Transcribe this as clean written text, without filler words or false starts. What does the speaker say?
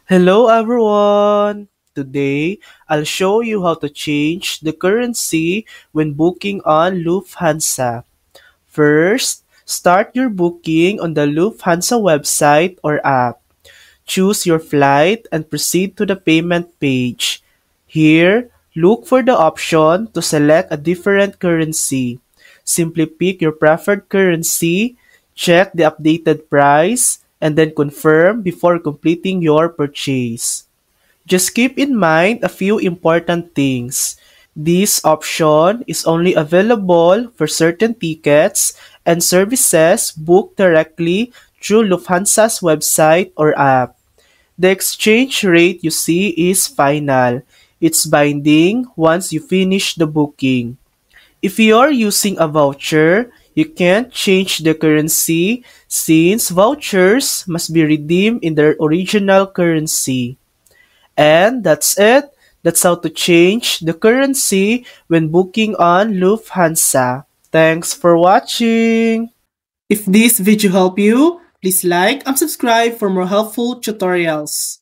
Hello everyone! Today, I'll show you how to change the currency when booking on Lufthansa. First, start your booking on the Lufthansa website or app. Choose your flight and proceed to the payment page. Here, look for the option to select a different currency. Simply pick your preferred currency, check the updated price, and then confirm before completing your purchase. Just keep in mind a few important things. This option is only available for certain tickets and services booked directly through Lufthansa's website or app. The exchange rate you see is final. It's binding once you finish the booking. If you're using a voucher, you can't change the currency since vouchers must be redeemed in their original currency. And that's it. That's how to change the currency when booking on Lufthansa. Thanks for watching! If this video helped you, please like and subscribe for more helpful tutorials.